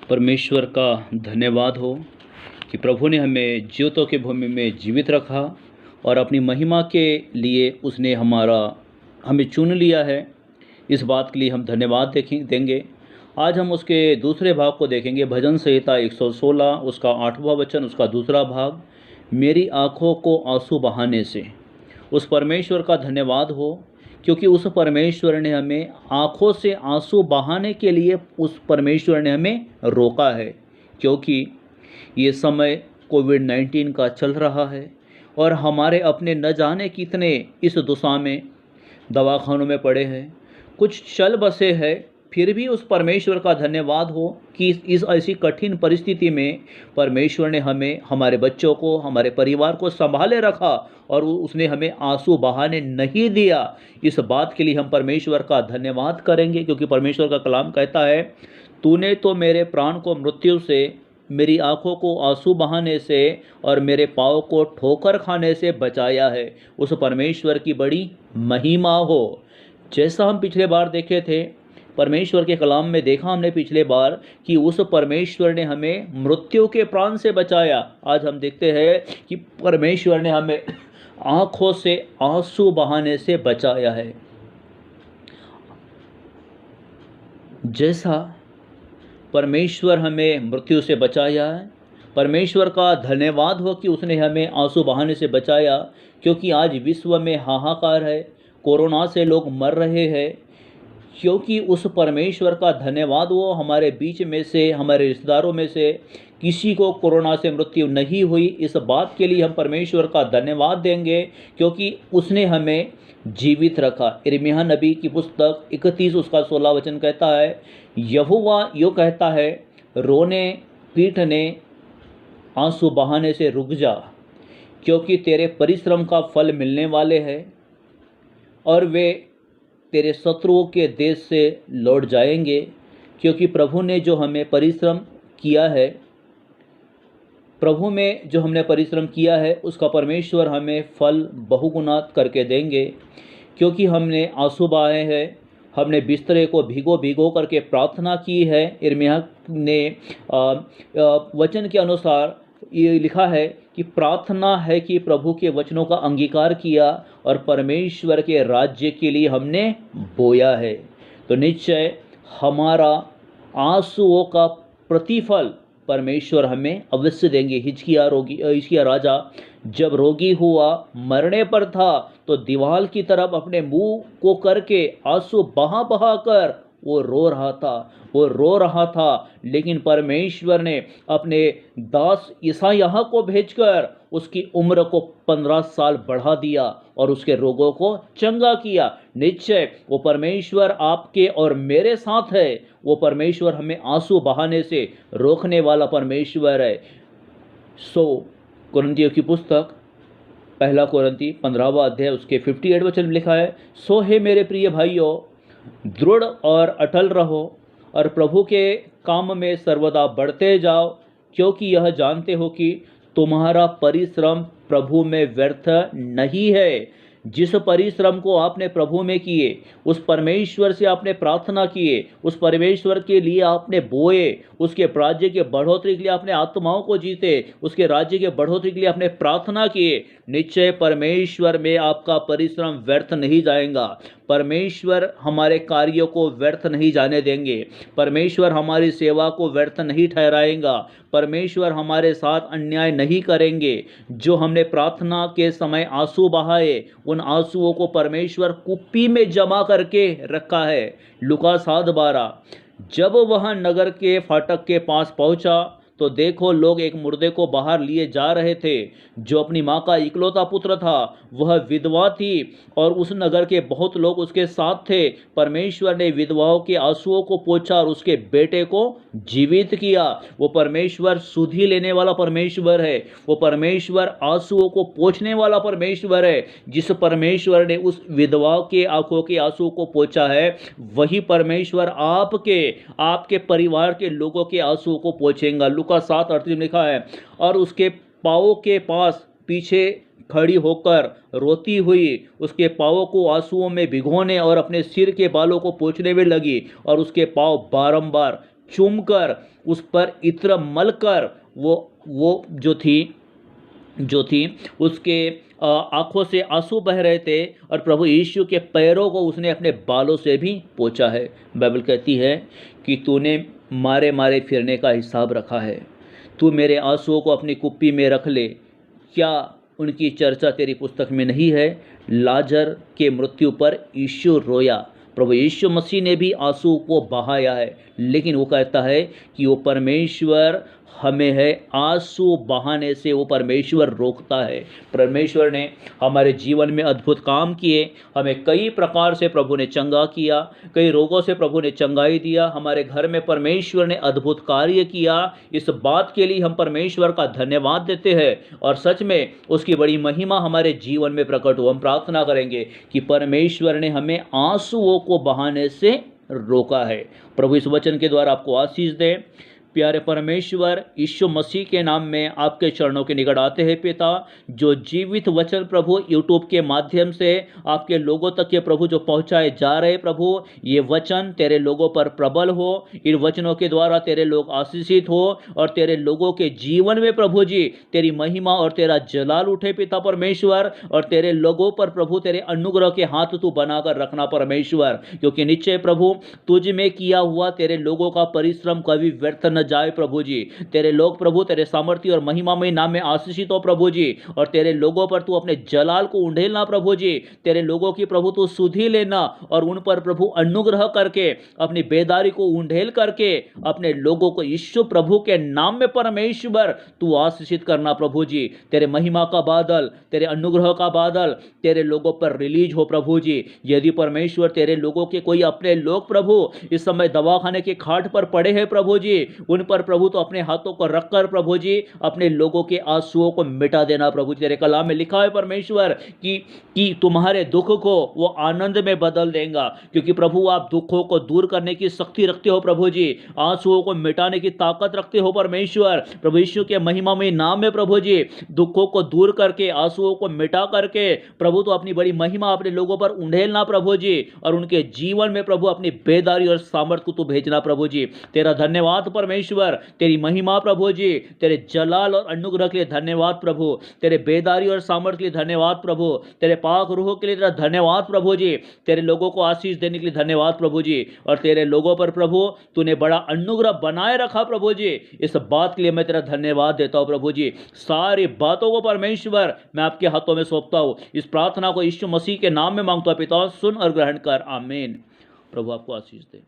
परमेश्वर का धन्यवाद हो कि प्रभु ने हमें जीवितों की भूमि में जीवित रखा और अपनी महिमा के लिए उसने हमें चुन लिया है। इस बात के लिए हम धन्यवाद देंगे। आज हम उसके दूसरे भाग को देखेंगे, भजन संहिता 116 उसका 8वां वचन, उसका दूसरा भाग, मेरी आँखों को आंसू बहाने से। उस परमेश्वर का धन्यवाद हो क्योंकि उस परमेश्वर ने हमें आँखों से आंसू बहाने के लिए उस परमेश्वर ने हमें रोका है, क्योंकि ये समय कोविड-19 का चल रहा है और हमारे अपने न जाने कितने इस दुशा में दवाखानों में पड़े हैं, कुछ चल बसे हैं। फिर भी उस परमेश्वर का धन्यवाद हो कि इस ऐसी कठिन परिस्थिति में परमेश्वर ने हमें, हमारे बच्चों को, हमारे परिवार को संभाले रखा और उसने हमें आंसू बहाने नहीं दिया। इस बात के लिए हम परमेश्वर का धन्यवाद करेंगे, क्योंकि परमेश्वर का कलाम कहता है, तूने तो मेरे प्राण को मृत्यु से, मेरी आँखों को आंसू बहाने से और मेरे पाँव को ठोकर खाने से बचाया है। उस परमेश्वर की बड़ी महिमा हो। जैसा हम पिछले बार देखे थे, परमेश्वर के कलाम में देखा हमने पिछले बार कि उस परमेश्वर ने हमें मृत्यु के प्राण से बचाया। आज हम देखते हैं कि परमेश्वर ने हमें आँखों से आंसू बहाने से बचाया है। जैसा परमेश्वर हमें मृत्यु से बचाया है, परमेश्वर का धन्यवाद हो कि उसने हमें आंसू बहाने से बचाया, क्योंकि आज विश्व में हाहाकार है, कोरोना से लोग मर रहे हैं। क्योंकि उस परमेश्वर का धन्यवाद हो, हमारे बीच में से, हमारे रिश्तेदारों में से किसी को कोरोना से मृत्यु नहीं हुई। इस बात के लिए हम परमेश्वर का धन्यवाद देंगे, क्योंकि उसने हमें जीवित रखा। यिर्मयाह नबी की पुस्तक 31 उसका 16 वचन कहता है, यहोवा यूँ कहता है, रोने पीटने आंसू बहाने से रुक जा, क्योंकि तेरे परिश्रम का फल मिलने वाले हैं और वे तेरे शत्रुओं के देश से लौट जाएंगे। क्योंकि प्रभु ने जो हमें परिश्रम किया है, प्रभु में जो हमने परिश्रम किया है, उसका परमेश्वर हमें फल बहुगुना करके देंगे। क्योंकि हमने आंसू बहाए हैं, हमने बिस्तरे को भिगो भिगो करके प्रार्थना की है। यिर्मयाह ने वचन के अनुसार ये लिखा है कि प्रार्थना है कि प्रभु के वचनों का अंगीकार किया और परमेश्वर के राज्य के लिए हमने बोया है, तो निश्चय हमारा आंसुओं का प्रतिफल परमेश्वर हमें अवश्य देंगे। हिजकिय्याह राजा जब रोगी हुआ, मरने पर था, तो दीवार की तरफ अपने मुंह को करके आंसू बहा बहा कर वो रो रहा था। लेकिन परमेश्वर ने अपने दास यशायाह को भेजकर उसकी उम्र को 15 साल बढ़ा दिया और उसके रोगों को चंगा किया। निश्चय वो परमेश्वर आपके और मेरे साथ है। वो परमेश्वर हमें आंसू बहाने से रोकने वाला परमेश्वर है। कुरिन्थियों की पुस्तक 1 कुरिन्थी 15वां अध्याय उसके 58 वचन में लिखा है, सो हे मेरे प्रिय भाइयों, दृढ़ और अटल रहो और प्रभु के काम में सर्वदा बढ़ते जाओ, क्योंकि यह जानते हो कि तुम्हारा परिश्रम प्रभु में व्यर्थ नहीं है। जिस परिश्रम को आपने प्रभु में किए, उस परमेश्वर से आपने प्रार्थना किए, उस परमेश्वर के लिए आपने बोए, उसके राज्य के बढ़ोतरी के लिए आपने आत्माओं को जीते, उसके राज्य के बढ़ोतरी के लिए आपने प्रार्थना किए, निश्चय परमेश्वर में आपका परिश्रम व्यर्थ नहीं जाएगा। परमेश्वर हमारे कार्यों को व्यर्थ नहीं जाने देंगे। परमेश्वर हमारी सेवा को व्यर्थ नहीं ठहराएगा। परमेश्वर हमारे साथ अन्याय नहीं करेंगे। जो हमने प्रार्थना के समय आंसू बहाए, उन आंसुओं को परमेश्वर कुप्पी में जमा करके रखा है। लूका 7:12। जब वह नगर के फाटक के पास पहुंचा, तो देखो लोग एक मुर्दे को बाहर लिए जा रहे थे, जो अपनी माँ का इकलौता पुत्र था। वह विधवा थी और उस नगर के बहुत लोग उसके साथ थे। परमेश्वर ने विधवाओं के आंसुओं को पोंछा और उसके बेटे को जीवित किया। वो परमेश्वर सुधि लेने वाला परमेश्वर है। वो परमेश्वर आंसुओं को पोंछने वाला परमेश्वर है। जिस परमेश्वर ने उस विधवा के आंखों के आंसू को पोंछा है, वही परमेश्वर आपके परिवार के लोगों के आंसुओं को पोंछेगा। लूका 7:38 में लिखा है, और उसके पाँवों के पास पीछे खड़ी होकर रोती हुई उसके पाँवों को आंसुओं में भिगोने और अपने सिर के बालों को पोंछने में लगी, और उसके पाँव बारंबार चूमकर उस पर इत्र मलकर वो जो थी उसके आंखों से आंसू बह रहे थे और प्रभु यीशु के पैरों को उसने अपने बालों से भी पोंछा है। बाइबल कहती है कि तूने मारे मारे फिरने का हिसाब रखा है, तू मेरे आंसुओं को अपनी कुप्पी में रख ले। क्या उनकी चर्चा तेरी पुस्तक में नहीं है? लाजर के मृत्यु पर यीशु रोया, प्रभु यीशु मसीह ने भी आंसू को बहाया है, लेकिन वो कहता है कि वो परमेश्वर हमें है आंसू बहाने से वो परमेश्वर रोकता है। परमेश्वर ने हमारे जीवन में अद्भुत काम किए, हमें कई प्रकार से प्रभु ने चंगा किया, कई रोगों से प्रभु ने चंगाई दिया, हमारे घर में परमेश्वर ने अद्भुत कार्य किया। इस बात के लिए हम परमेश्वर का धन्यवाद देते हैं और सच में उसकी बड़ी महिमा हमारे जीवन में प्रकट हो। हम प्रार्थना करेंगे कि परमेश्वर ने हमें आंसुओं को बहाने से रोका है। प्रभु इस वचन के द्वारा आपको आशीष दे। प्यारे परमेश्वर, यीशु मसीह के नाम में आपके चरणों के निकट आते हैं पिता। जो जीवित वचन प्रभु यूट्यूब के माध्यम से आपके लोगों तक के प्रभु जो पहुंचाए जा रहे प्रभु, ये वचन तेरे लोगों पर प्रबल हो, इन वचनों के द्वारा तेरे लोग आशीषित हो और तेरे लोगों के जीवन में प्रभु जी तेरी महिमा और तेरा जलाल उठे पिता परमेश्वर, और तेरे लोगों पर प्रभु तेरे अनुग्रह के हाथ तू बनाकर रखना परमेश्वर, क्योंकि निश्चय प्रभु तुझ में किया हुआ तेरे लोगों का परिश्रम कभी व्यर्थ न जाए प्रभु जी। तेरे लोग प्रभु तेरे सामर्थ्य और महिमा में नाम में आशीषित हो प्रभु जी, और तेरे लोगों पर तू अपने जलाल को उंडेलना प्रभु जी। तेरे लोगों की प्रभु तू सुधि लेना और उन पर प्रभु अनुग्रह करके अपनी बेदारी को उंडेल करके अपने लोगों को यीशु प्रभु के नाम में परमेश्वर तू आशीषित करना प्रभु जी। तेरे महिमा का बादल, तेरे अनुग्रह का बादल तेरे लोगों पर रिलीज हो प्रभु जी। यदि परमेश्वर तेरे लोगों के कोई अपने लोग प्रभु इस समय दवाखाने के खाट पर पड़े हैं प्रभु जी, उन पर प्रभु तो अपने हाथों को रखकर प्रभु जी अपने लोगों के आंसुओं को मिटा देना प्रभु जी। तेरे कलाम में लिखा है परमेश्वर कि तुम्हारे दुख को वो आनंद में बदल देगा, क्योंकि प्रभु आप दुखों को दूर करने की शक्ति रखते हो प्रभु जी, आंसुओं को मिटाने की ताकत रखते हो परमेश्वर। प्रभु यीशु के महिमा में नाम में प्रभु जी दुखों को दूर करके आंसुओं को मिटा करके प्रभु तो अपनी बड़ी महिमा अपने लोगों पर उंडेलना प्रभु जी, और उनके जीवन में प्रभु अपनी बेदारी और सामर्थ को तू भेजना प्रभु जी। तेरा धन्यवाद परमेश्वर, तेरी महिमा प्रभु जी, तेरे जलाल और अनुग्रह के लिए धन्यवाद प्रभु, तेरे बेदारी और सामर्थ के लिए धन्यवाद प्रभु, तेरे पाक रूह के लिए तेरा धन्यवाद प्रभु जी, तेरे लोगों को आशीष देने के लिए धन्यवाद प्रभु जी, और तेरे लोगों पर प्रभु तूने बड़ा अनुग्रह बनाए रखा प्रभु जी। इस बात के लिए मैं तेरा धन्यवाद देता हूं प्रभु जी। सारी बातों को परमेश्वर मैं आपके हाथों में सौंपता हूं। इस प्रार्थना को यीशु मसीह के नाम में मांगता हूं पिता, सुन और ग्रहण कर, आमीन। प्रभु आपको आशीष दे।